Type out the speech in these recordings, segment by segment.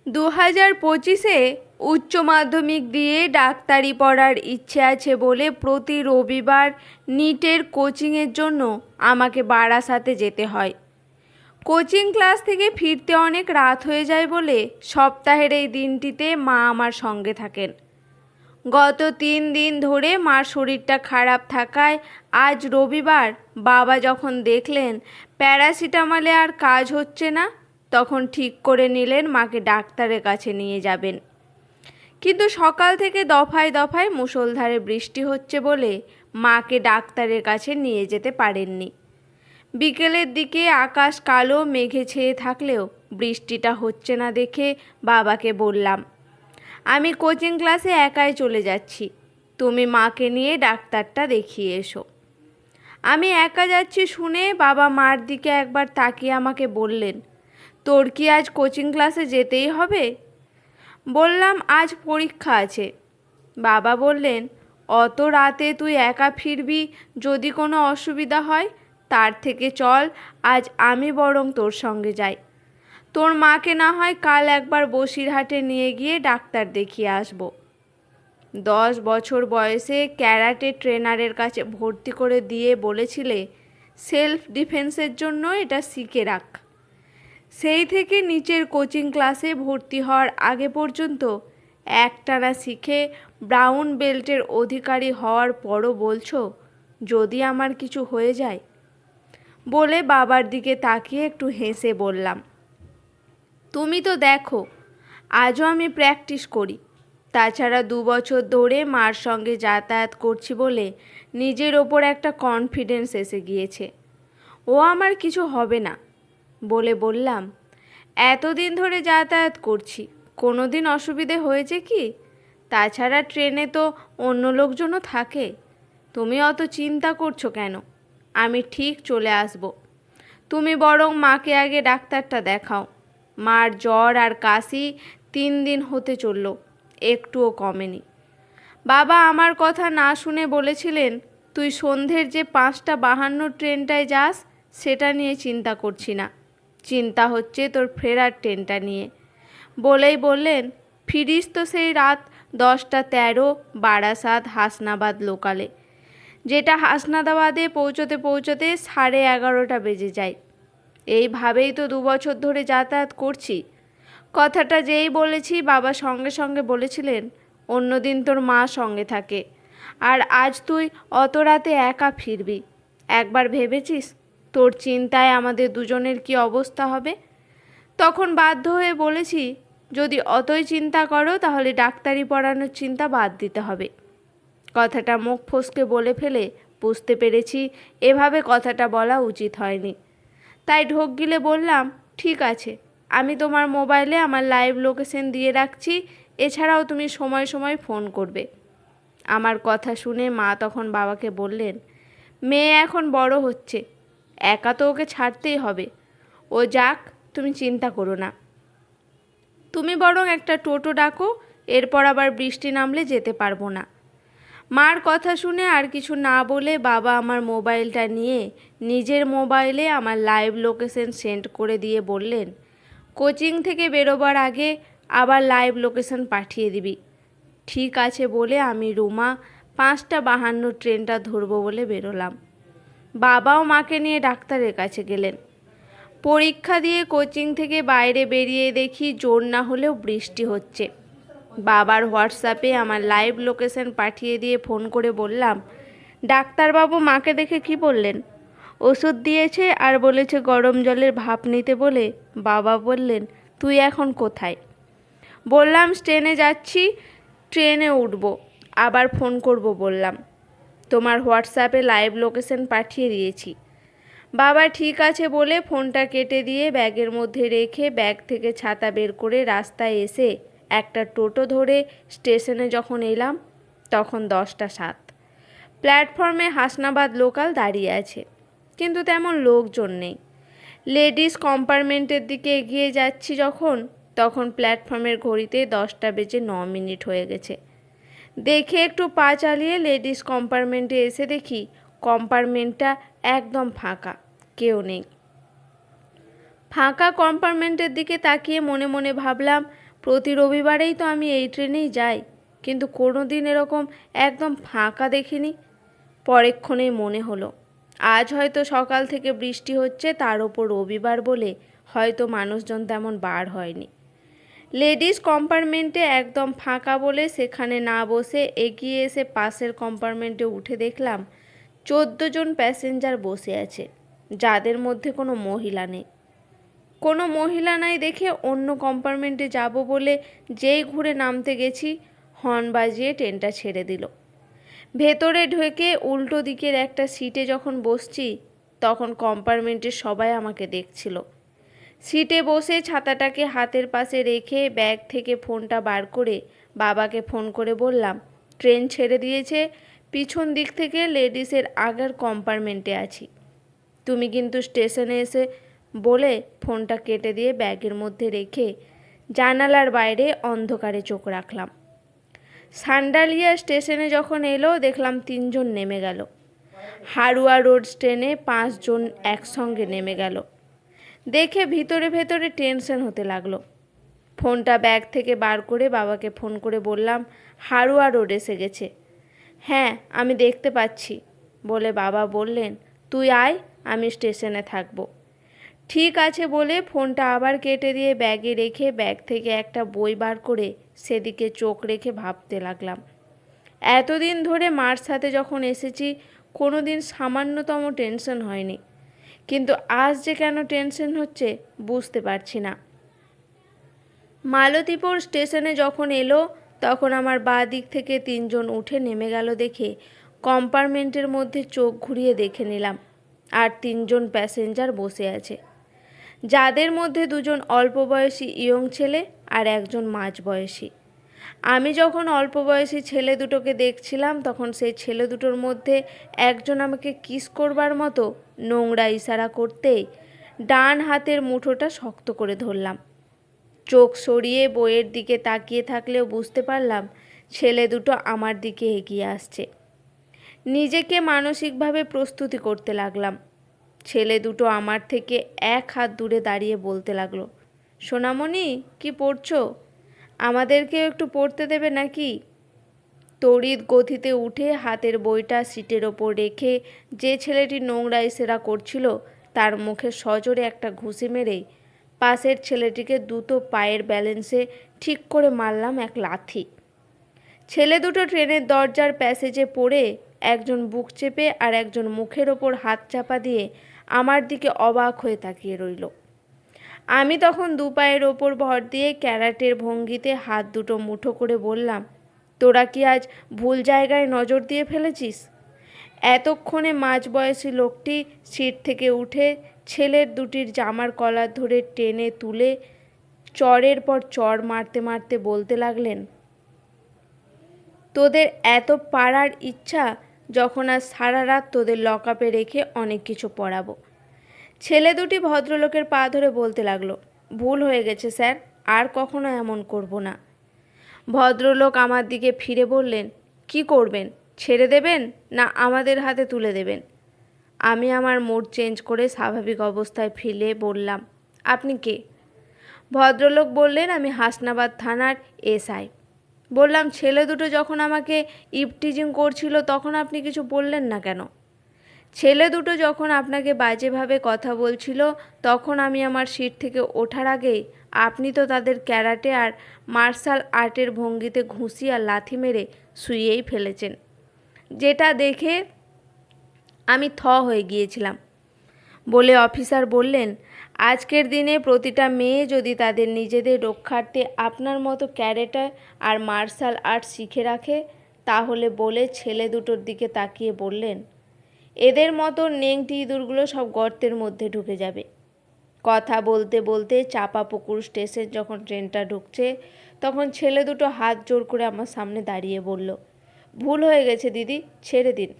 2025-এ উচ্চ মাধ্যমিক দিয়ে ডাক্তারি পড়ার ইচ্ছে আছে বলে প্রতি রবিবার নিটের কোচিংয়ের জন্য আমাকে বারাসাতে যেতে হয়। কোচিং ক্লাস থেকে ফিরতে অনেক রাত হয়ে যায় বলে সপ্তাহের এই দিনটিতে মা আমার সঙ্গে থাকেন। গত 3 দিন ধরে মার শরীরটা খারাপ থাকায় আজ রবিবার বাবা যখন দেখলেন প্যারাসিটামলে আর কাজ হচ্ছে না, তখন ঠিক করে নিলেন মাকে ডাক্তারের কাছে নিয়ে যাবেন। কিন্তু সকাল থেকে দফায় দফায় মুষলধারে বৃষ্টি হচ্ছে বলে মাকে ডাক্তারের কাছে নিয়ে যেতে পারেননি। বিকেলের দিকে আকাশ কালো মেঘে ছেয়ে থাকলেও বৃষ্টিটা হচ্ছে না দেখে বাবাকে বললাম, আমি কোচিং ক্লাসে একাই চলে যাচ্ছি, তুমি মাকে নিয়ে ডাক্তারটা দেখিয়ে এসো। আমি একা যাচ্ছি শুনে বাবা মার দিকে একবার তাকিয়ে আমাকে বললেন, তোর কি আজ কোচিং ক্লাসে যেতেই হবে? বললাম, আজ পরীক্ষা আছে। বাবা বললেন, অত রাতে তুই একা ফিরবি, যদি কোনো অসুবিধা হয় তার থেকে চল আজ আমি বরং তোর সঙ্গে যাই। তোর মাকে না হয় কাল একবার বসিরহাটে নিয়ে গিয়ে ডাক্তার দেখিয়ে আসব। 10 বছর বয়সে ক্যারাটে ট্রেনারের কাছে ভর্তি করে দিয়ে বলেছিলে সেলফ ডিফেন্সের জন্য এটা শিখে রাখ। সেই থেকে নিচের কোচিং ক্লাসে ভর্তি হওয়ার আগে পর্যন্ত একটানা শিখে ব্রাউন বেল্টের অধিকারী হওয়ার পরও বলছো যদি আমার কিছু হয়ে যায়। বলে বাবার দিকে তাকিয়ে একটু হেসে বললাম, তুমি তো দেখো আজও আমি প্র্যাকটিস করি। তাছাড়া 2 বছর ধরে মার সঙ্গে যাতায়াত করছি বলে নিজের ওপর একটা কনফিডেন্স এসে গিয়েছে, ও আমার কিছু হবে না। বলে বললাম, এতদিন ধরে যাতায়াত করছি, কোনো দিন অসুবিধে হয়েছে কি? তাছাড়া ট্রেনে তো অন্য লোকজনও থাকে, তুমি অত চিন্তা করছো কেন? আমি ঠিক চলে আসব। তুমি বরং মাকে আগে ডাক্তারটা দেখাও। মার জ্বর আর কাশি 3 দিন হতে চলল, একটুও কমেনি। বাবা আমার কথা না শুনে বলেছিলেন, তুই সন্ধ্যের যে 5:52 ট্রেনটায় যাস সেটা নিয়ে চিন্তা করছি না, চিন্তা হচ্ছে তোর ফেরার ট্রেনটা নিয়ে। বলেই বললেন, ফিরিস তো সেই রাত 10:13 বারাসাত হাসনাবাদ লোকালে, যেটা হাসনাবাদে পৌঁছতে পৌঁছতে 11:30 বেজে যায়। এইভাবেই তো 2 বছর ধরে যাতায়াত করছি। কথাটা যেই বলেছি বাবা সঙ্গে সঙ্গে বলেছিলেন, অন্যদিন তোর মা সঙ্গে থাকে, আর আজ তুই অত রাতে একা ফিরবি। একবার ভেবেছিস তোর চিন্তায় আমাদের দুজনের কি অবস্থা হবে? তখন বাধ্য হয়ে বলেছি, যদি অতই চিন্তা করো তাহলে ডাক্তারি পড়ানোর চিন্তা বাদ দিতে হবে। কথাটা মুখ ফসকে বলে ফেলে বুঝতে পেরেছি এভাবে কথাটা বলা উচিত হয়নি। তাই ঢোক গিলে বললাম, ঠিক আছে, আমি তোমার মোবাইলে আমার লাইভ লোকেশন দিয়ে রাখছি, এছাড়াও তুমি সময় সময় ফোন করবে। আমার কথা শুনে মা তখন বাবাকে বললেন, মেয়ে এখন বড় হচ্ছে, একা তো ওকে ছাড়তেই হবে, ও যাক, তুমি চিন্তা করো না। তুমি বরং একটা টোটো ডাকো, এরপর আবার বৃষ্টি নামলে যেতে পারবো না। মার কথা শুনে আর কিছু না বলে বাবা আমার মোবাইলটা নিয়ে নিজের মোবাইলে আমার লাইভ লোকেশন সেন্ড করে দিয়ে বললেন, কোচিং থেকে বেরোবার আগে আবার লাইভ লোকেশন পাঠিয়ে দিবি। ঠিক আছে বলে আমি রুমা 5:52 ট্রেনটা ধরবো বলে বেরোলাম। বাবাও মাকে নিয়ে ডাক্তারের কাছে গেলেন। পরীক্ষা দিয়ে কোচিং থেকে বাইরে বেরিয়ে দেখি জোর না হলেও বৃষ্টি হচ্ছে। বাবার হোয়াটসঅ্যাপে আমার লাইভ লোকেশন পাঠিয়ে দিয়ে ফোন করে বললাম, ডাক্তারবাবু মাকে দেখে কি বললেন? ওষুধ দিয়েছে আর বলেছে গরম জলের ভাপ নিতে বলে। বাবা বললেন, তুই এখন কোথায়? বললাম, ট্রেনে যাচ্ছি, ট্রেনে উঠব, আবার ফোন করব বললাম। তোমার হোয়াটসঅ্যাপে লাইভ লোকেশন পাঠিয়ে দিয়েছি। বাবা ঠিক আছে বলে ফোনটা কেটে দিয়ে ব্যাগের মধ্যে রেখে ব্যাগ থেকে ছাতা বের করে রাস্তায় এসে একটা টোটো ধরে স্টেশনে যখন এলাম তখন 10:07। প্ল্যাটফর্মে হাসনাবাদ লোকাল দাঁড়িয়ে আছে, কিন্তু তেমন লোকজন নেই। লেডিস কম্পার্টমেন্টের দিকে এগিয়ে যাচ্ছি তখন প্ল্যাটফর্মের ঘড়িতে 10:09 হয়ে গেছে। দেখে একটু পা চালিয়ে লেডিস কম্পার্টমেন্টে এসে দেখি কম্পার্টমেন্টটা একদম ফাঁকা, কেউ নেই। ফাঁকা কম্পার্টমেন্টের দিকে তাকিয়ে মনে মনে ভাবলাম, প্রতি রবিবারেই তো আমি এই ট্রেনেই যাই, কিন্তু কোনো দিন এরকম একদম ফাঁকা দেখিনি। পরেক্ষণেই মনে হলো আজ হয়তো সকাল থেকে বৃষ্টি হচ্ছে, তার ওপর রবিবার বলে হয়তো মানুষজন তেমন বার হয়নি। লেডিস কম্পার্টমেন্টে একদম ফাঁকা বলে সেখানে না বসে এগিয়ে এসে পাশের কম্পার্টমেন্টে উঠে দেখলাম 14 জন প্যাসেঞ্জার বসে আছে, যাদের মধ্যে কোনো মহিলা নেই। কোনো মহিলা নাই দেখে অন্য কম্পার্টমেন্টে যাব বলে যেই ঘুরে নামতে গেছি, হর্ন বাজিয়ে ট্রেনটা ছেড়ে দিল। ভেতরে ঢুকে উল্টো দিকের একটা সিটে যখন বসছি, তখন কম্পার্টমেন্টের সবাই আমাকে দেখছিল। সিটে বসে ছাতাটাকে হাতের পাশে রেখে ব্যাগ থেকে ফোনটা বার করে বাবাকে ফোন করে বললাম, ট্রেন ছেড়ে দিয়েছে, পিছন দিক থেকে লেডিসের আগের কম্পার্টমেন্টে আছি, তুমি কিন্তু স্টেশনে এসে। বলে ফোনটা কেটে দিয়ে ব্যাগের মধ্যে রেখে জানালার বাইরে অন্ধকারে চোখ রাখলাম। সান্ডালিয়া স্টেশনে যখন এলো দেখলাম 3 জন নেমে গেল। হারুয়া রোড ট্রেনে 5 জন একসঙ্গে নেমে গেল দেখে ভিতরে ভেতরে টেনশন হতে লাগলো। ফোনটা ব্যাগ থেকে বার করে বাবাকে ফোন করে বললাম, হারুয়া রোড এসে গেছে। হ্যাঁ, আমি দেখতে পাচ্ছি, বলে বাবা বললেন, তুই আয়, আমি স্টেশনে থাকবো। ঠিক আছে বলে ফোনটা আবার কেটে দিয়ে ব্যাগে রেখে ব্যাগ থেকে একটা বই বার করে সেদিকে চোখ রেখে ভাবতে লাগলাম। এতদিন ধরে মার সাথে যখন এসেছি কোনো দিন সামান্যতম টেনশন হয়নি, কিন্তু আজ যে কেন টেনশন হচ্ছে বুঝতে পারছি না। মালতীপুর স্টেশনে যখন এলো তখন আমার বাঁ দিক থেকে 3 জন উঠে নেমে গেল দেখে কম্পার্টমেন্টের মধ্যে চোখ ঘুরিয়ে দেখে নিলাম আর 3 জন প্যাসেঞ্জার বসে আছে, যাদের মধ্যে 2 জন অল্প বয়সী ইয়ং ছেলে আর 1 জন মাঝবয়সী। আমি যখন অল্প বয়সী ছেলে দুটোকে দেখছিলাম তখন সেই ছেলে দুটোর মধ্যে একজন আমাকে কিস করবার মতো নোংরা ইশারা করতেই ডান হাতের মুঠোটা শক্ত করে ধরলাম। চোখ সরিয়ে বইয়ের দিকে তাকিয়ে থাকলেও বুঝতে পারলাম ছেলে দুটো আমার দিকে এগিয়ে আসছে। নিজেকে মানসিকভাবে প্রস্তুতি করতে লাগলাম। ছেলে দুটো আমার থেকে 1 হাত দূরে দাঁড়িয়ে বলতে লাগলো, সোনামণি, কি পড়ছো? আমাদেরকেও একটু পড়তে দেবে নাকি? তড়িৎ গতিতে উঠে হাতের বইটা সিটের ওপর রেখে যে ছেলেটি নোংরা ইশারা করছিল তার মুখে সজোরে একটা ঘুষি মেরেই পাশের ছেলেটিকে দুটো পায়ের ব্যালেন্সে ঠিক করে মারলাম এক লাথি। ছেলে দুটো ট্রেনের দরজার প্যাসেজে পড়ে একজন বুক চেপে আর একজন মুখের ওপর হাত চাপা দিয়ে আমার দিকে অবাক হয়ে তাকিয়ে রইল। আমি তখন 2 পায়ের ওপর ভর দিয়ে ক্যারাটের ভঙ্গিতে হাত দুটো মুঠো করে বললাম, তোরা কি আজ ভুল জায়গায় নজর দিয়ে ফেলেছিস? এতক্ষণে মাঝবয়সী লোকটি সিট থেকে উঠে ছেলের দুটির জামার কলার ধরে টেনে তুলে চড়ের পর চড় মারতে মারতে বলতে লাগলেন, তোদের এত পারার ইচ্ছা যখন আজ সারা রাত তোদের লকআপে রেখে অনেক কিছু পড়াবো। ছেলে দুটি ভদ্রলোকের পা ধরে বলতে লাগলো, ভুল হয়ে গেছে স্যার, আর কখনো এমন করব না। ভদ্রলোক আমার দিকে ফিরে বললেন, কি করবেন, ছেড়ে দেবেন না আমাদের হাতে তুলে দেবেন? আমি আমার মুড চেঞ্জ করে স্বাভাবিক অবস্থায় ফিরে বললাম, আপনি কে? ভদ্রলোক বললেন, আমি হাসনাবাদ থানার এসআই। বললাম, ছেলে দুটো যখন আমাকে ইভটিজিং করছিল তখন আপনি কিছু বললেন না কেন? ছেলে দুটো যখন আপনাকে বাজেভাবে কথা বলছিল তখন আমি আমার সিট থেকে ওঠার আগেই আপনি তো তাদের ক্যারাটে আর মার্শাল আর্টের ভঙ্গিতে ঘুষি আর লাথি মেরে শুইয়েই ফেলেছেন, যেটা দেখে আমি থ হয়ে গিয়েছিলাম। বলে অফিসার বললেন, আজকের দিনে প্রতিটা মেয়ে যদি তাদের নিজেদের রক্ষার্থে আপনার মতো ক্যারেটে আর মার্শাল আর্ট শিখে রাখে তাহলে, বলে ছেলে দুটোর দিকে তাকিয়ে বললেন, এদের মতো নেংটি ইঁদুরগুলো সব গর্তের মধ্যে ঢুকে যাবে। কথা বলতে বলতে চাঁপাপুকুর স্টেশন যখন ট্রেনটা ঢুকছে তখন ছেলে দুটো হাত জোর করে আমার সামনে দাঁড়িয়ে বলল, ভুল হয়ে গেছে দিদি, ছেড়ে দিন।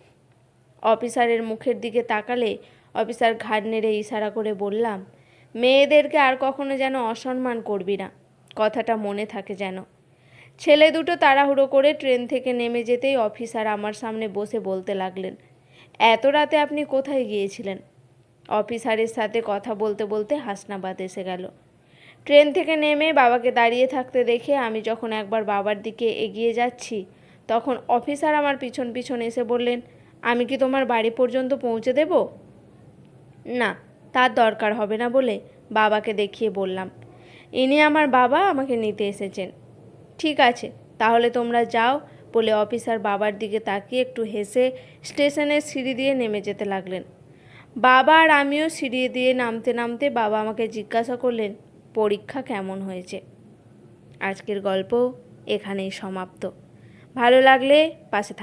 অফিসারের মুখের দিকে তাকালে অফিসার ঘাড় নেড়ে ইশারা করে বললাম, মেয়েদেরকে আর কখনো যেন অসম্মান করবি না, কথাটা মনে থাকে যেন। ছেলে দুটো তাড়াহুড়ো করে ট্রেন থেকে নেমে যেতেই অফিসার আমার সামনে বসে বলতে লাগলেন, এত রাতে আপনি কোথায় গিয়েছিলেন? অফিসারের সাথে কথা বলতে বলতে হাসনাবাদ এসে গেল। ট্রেন থেকে নেমে বাবাকে দাঁড়িয়ে থাকতে দেখে আমি যখন একবার বাবার দিকে এগিয়ে যাচ্ছি, তখন অফিসার আমার পিছন পিছন এসে বললেন, আমি কি তোমার বাড়ি পর্যন্ত পৌঁছে দেব? না, তার দরকার হবে না বলে বাবাকে দেখিয়ে বললাম, ইনি আমার বাবা, আমাকে নিতে এসেছেন। ঠিক আছে, তাহলে তোমরা যাও বলে অফিসার বাবার দিকে তাকিয়ে একটু হেসে স্টেশনের সিঁড়ি দিয়ে নেমে যেতে লাগলেন। বাবা আর আমিও সিঁড়ি দিয়ে নামতে নামতে বাবা আমাকে জিজ্ঞাসা করলেন, পরীক্ষা কেমন হয়েছে? আজকের গল্প এখানেই সমাপ্ত। ভালো লাগলে পাশে